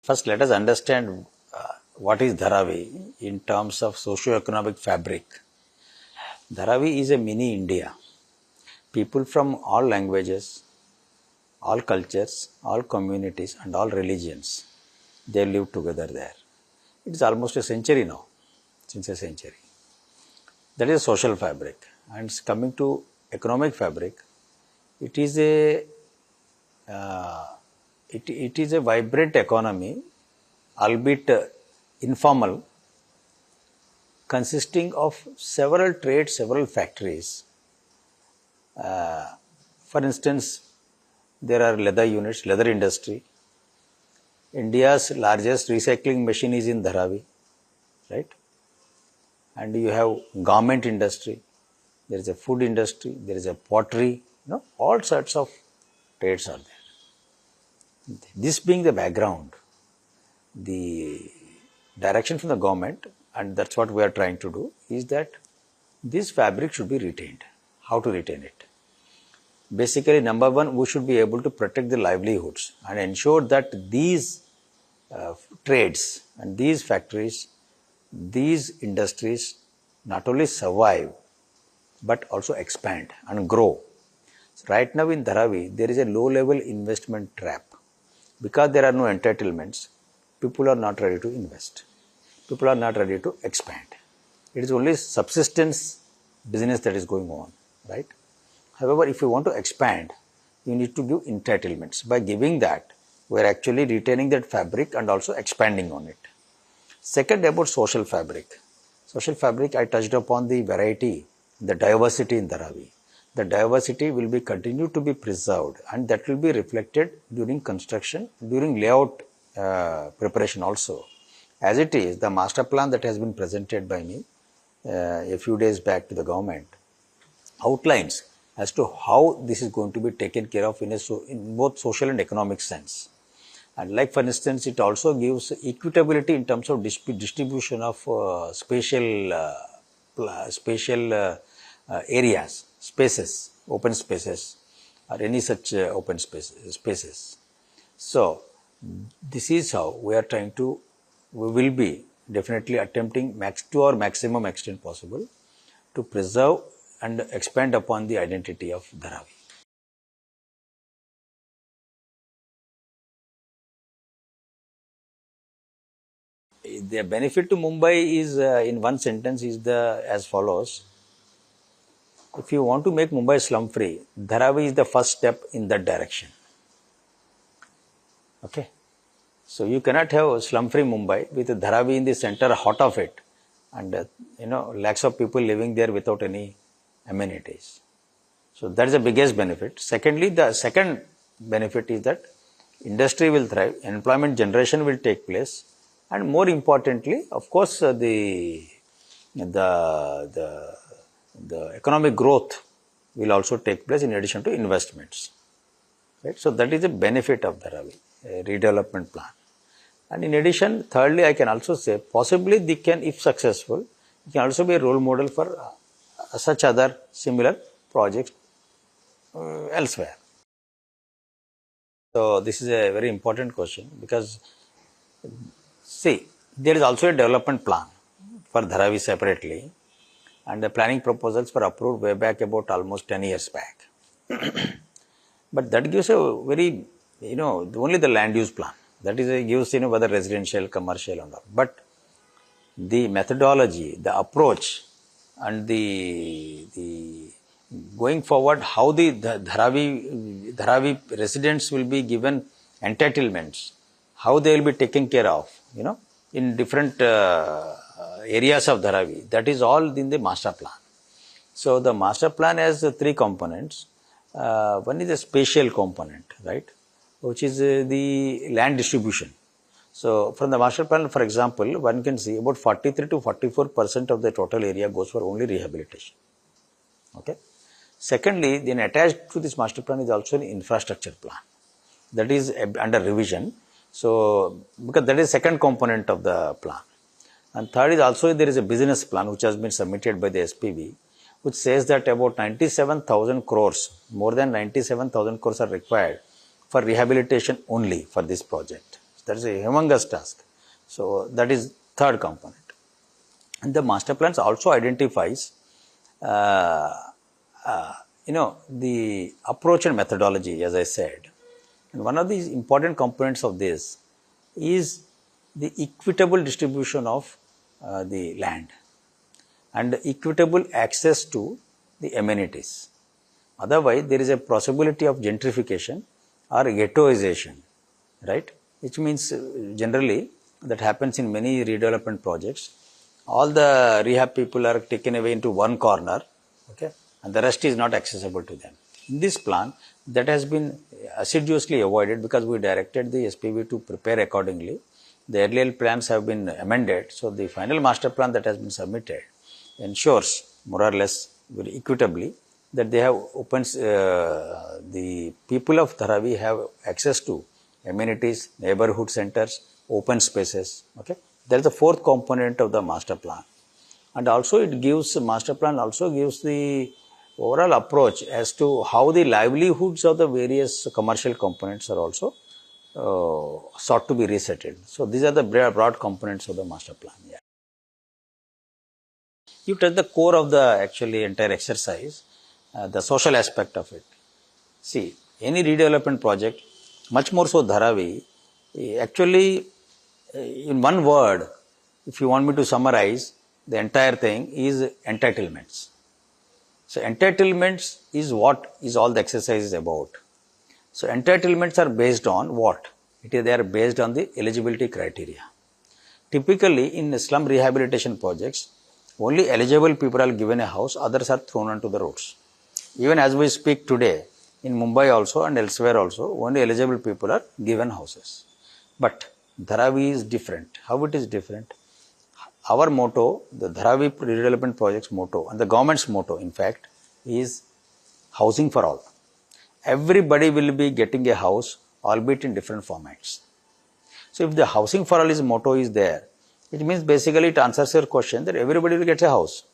First, let us understand what is Dharavi in terms of socio-economic fabric. Dharavi is a mini India. People from all languages, all cultures, all communities and all religions, they live together there. It is almost a century now, since a century. That is social fabric. And coming to economic fabric, it is a it is a vibrant economy, albeit informal, consisting of several trades, several factories. For instance, there are leather units, leather industry. India's largest recycling machine is in Dharavi, right? And you have garment industry, there is a food industry, there is a pottery, all sorts of trades are there. This being the background, the direction from the government, and that's what we are trying to do, is that this fabric should be retained. How to retain it? Basically, number one, we should be able to protect the livelihoods and ensure that these trades and these factories, these industries not only survive but also expand and grow. So right now in Dharavi, there is a low-level investment trap. Because there are no entitlements, people are not ready to invest. People are not ready to expand. It is only subsistence business that is going on, right? However, if you want to expand, you need to give entitlements. By giving that, we are actually retaining that fabric and also expanding on it. Second, about social fabric. Social fabric, I touched upon the variety, the diversity in Dharavi. The diversity will be continued to be preserved, and that will be reflected during construction, during layout preparation also. As it is, the master plan that has been presented by me a few days back to the government outlines as to how this is going to be taken care of in both social and economic sense. And like for instance, it also gives equitability in terms of distribution of spatial areas, spaces, open spaces, or any such open spaces. So, this is how we are trying to, we will be definitely attempting to our maximum extent possible to preserve and expand upon the identity of Dharavi. The benefit to Mumbai is, in one sentence, is as follows. If you want to make Mumbai slum-free, Dharavi is the first step in that direction. Okay. So you cannot have slum-free Mumbai with Dharavi in the center, heart of it, and lakhs of people living there without any amenities. So that is the biggest benefit. Secondly, the second benefit is that industry will thrive, employment generation will take place, and more importantly, of course, the economic growth will also take place in addition to investments. Right? So that is the benefit of Dharavi redevelopment plan. And in addition, thirdly, I can also say possibly they can, if successful, it can also be a role model for such other similar projects elsewhere. So this is a very important question because see, there is also a development plan for Dharavi separately, and the planning proposals were approved way back about almost 10 years back. But that gives a very, only the land use plan. That is, gives, whether residential, commercial and all. But the methodology, the approach and the going forward, how the Dharavi residents will be given entitlements, how they will be taken care of, in different areas of Dharavi, that is all in the master plan. So the master plan has three components. One is a spatial component, right, which is the land distribution. So from the master plan, for example, one can see about 43 to 44% of the total area goes for only rehabilitation. Okay. Secondly, then attached to this master plan is also an infrastructure plan that is under revision. So because that is second component of the plan. And third is also there is a business plan which has been submitted by the SPV, which says that about 97,000 crores, more than 97,000 crores are required for rehabilitation only for this project. That is a humongous task. So that is third component. And the master plans also identifies, the approach and methodology, as I said. And one of the important components of this is the equitable distribution of the land and equitable access to the amenities. Otherwise, there is a possibility of gentrification or ghettoization, right? Which means generally that happens in many redevelopment projects. All the rehab people are taken away into one corner, okay, and the rest is not accessible to them. In this plan, that has been assiduously avoided because we directed the SPV to prepare accordingly. The earlier plans have been amended, so the final master plan that has been submitted ensures more or less very equitably that they have the people of Dharavi have access to amenities, neighborhood centers, open spaces. Okay, there is the fourth component of the master plan, and also it gives master plan also gives the overall approach as to how the livelihoods of the various commercial components are also sought to be resettled. So these are the broad components of the master plan. Yeah. You touch the core of the actually entire exercise, the social aspect of it. See, any redevelopment project, much more so Dharavi, actually in one word, if you want me to summarize, the entire thing is entitlements. So entitlements is what is all the exercise is about. So entitlements are based on what? They are based on the eligibility criteria. Typically in slum rehabilitation projects, only eligible people are given a house, others are thrown onto the roads. Even as we speak today, in Mumbai also and elsewhere also, only eligible people are given houses. But Dharavi is different. How it is different? Our motto, the Dharavi redevelopment project's motto and the government's motto, in fact, is housing for all. Everybody will be getting a house, albeit in different formats. So if the housing for all is motto is there, it means basically it answers your question that everybody will get a house.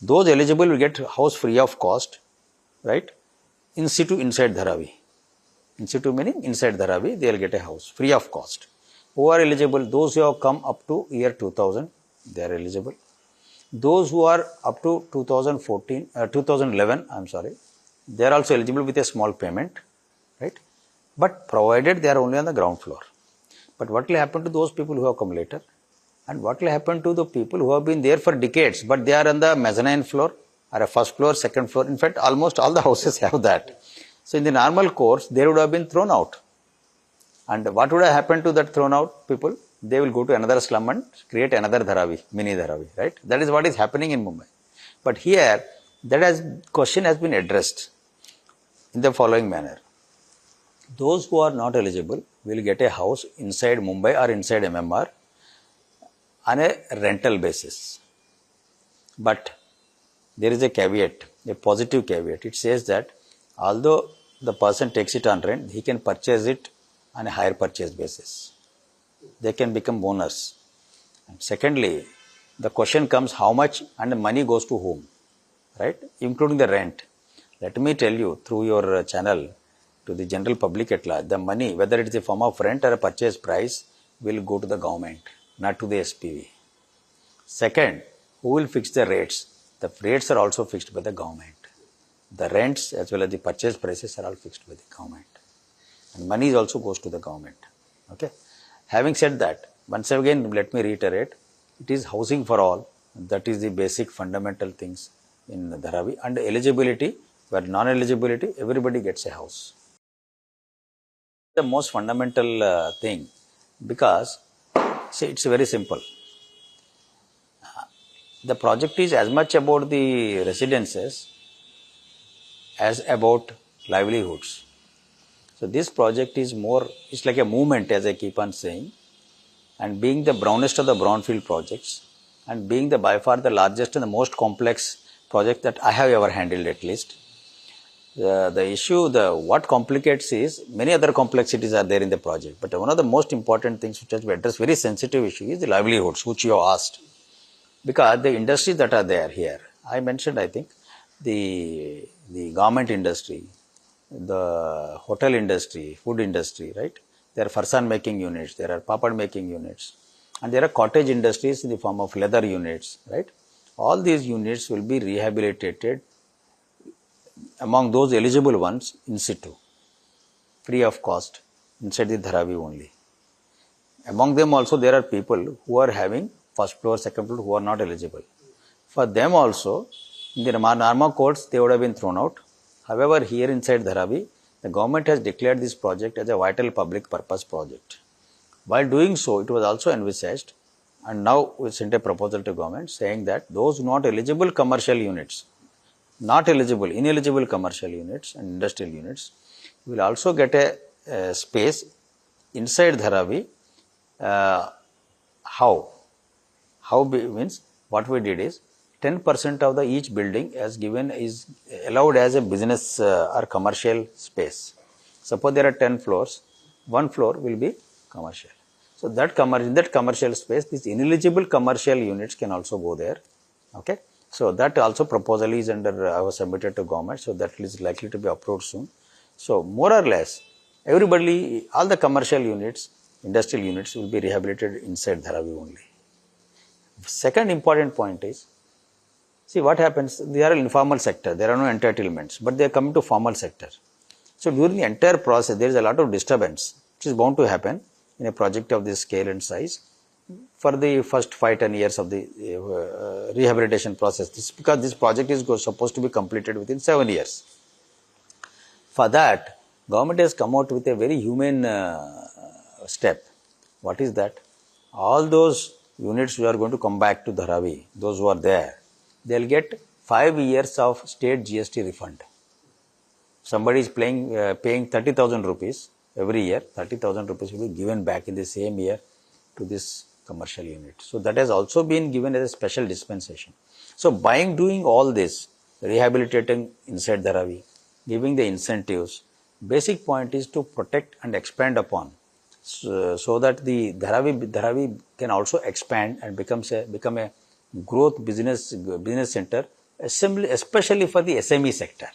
Those eligible will get house free of cost, right? In situ inside Dharavi. In situ meaning inside Dharavi, they will get a house free of cost. Who are eligible? Those who have come up to year 2000, they are eligible. Those who are up to 2011, they are also eligible with a small payment, right? But provided they are only on the ground floor. But what will happen to those people who have come later? And what will happen to the people who have been there for decades, but they are on the mezzanine floor or a first floor, second floor? In fact, almost all the houses have that. So in the normal course, they would have been thrown out. And what would have happened to that thrown out people? They will go to another slum and create another Dharavi, mini Dharavi, right? That is what is happening in Mumbai. But here, question has been addressed in the following manner. Those who are not eligible will get a house inside Mumbai or inside MMR on a rental basis. But there is a caveat, a positive caveat. It says that although the person takes it on rent, he can purchase it on a higher purchase basis. They can become owners. And secondly, the question comes how much and the money goes to whom, right? Including the rent. Let me tell you through your channel to the general public at large, the money, whether it is a form of rent or a purchase price, will go to the government, not to the SPV. Second, who will fix the rates? The rates are also fixed by the government. The rents as well as the purchase prices are all fixed by the government. And money also goes to the government. Okay. Having said that, once again, let me reiterate, it is housing for all. That is the basic fundamental things in Dharavi. And eligibility, where non-eligibility, everybody gets a house. The most fundamental thing, because see, it's very simple. The project is as much about the residences as about livelihoods. So this project is more, it's like a movement, as I keep on saying, and being the brownest of the brownfield projects and being the by far the largest and the most complex project that I have ever handled at least. The issue, what complicates is, many other complexities are there in the project, but one of the most important things which has to address, very sensitive issue, is the livelihoods, which you have asked. Because the industries that are there here, I mentioned, I think, the garment industry, the hotel industry, food industry, right? there are farsan making units, there are papad making units, and there are cottage industries in the form of leather units, right? All these units will be rehabilitated among those eligible ones in situ, free of cost, inside the Dharavi only. Among them also there are people who are having first floor, second floor, who are not eligible. For them also, in the normal courts, they would have been thrown out. However, here inside Dharavi, the government has declared this project as a vital public purpose project. While doing so, it was also envisaged, and now we sent a proposal to government saying that those not eligible commercial units, ineligible commercial units and industrial units will also get a space inside Dharavi. How means what we did is 10% of the each building is allowed as a business or commercial space. Suppose there are 10 floors, one floor will be commercial. So in that commercial space, these ineligible commercial units can also go there. Okay. So that also proposal is I was submitted to government. So that is likely to be approved soon. So more or less, all the commercial units, industrial units will be rehabilitated inside Dharavi only. Second important point is, see what happens, they are informal sector, there are no entitlements, but they are coming to formal sector. So during the entire process, there is a lot of disturbance, which is bound to happen in a project of this scale and size for the first 5-10 years of the rehabilitation process. Because this project is supposed to be completed within 7 years. For that, government has come out with a very humane step. What is that? All those units who are going to come back to Dharavi, those who are there, they will get 5 years of state GST refund. Somebody is paying 30,000 rupees every year, 30,000 rupees will be given back in the same year to this commercial unit. So that has also been given as a special dispensation. So by doing all this, rehabilitating inside Dharavi, giving the incentives, basic point is to protect and expand upon, so that the Dharavi can also expand and become a growth business center, especially for the SME sector.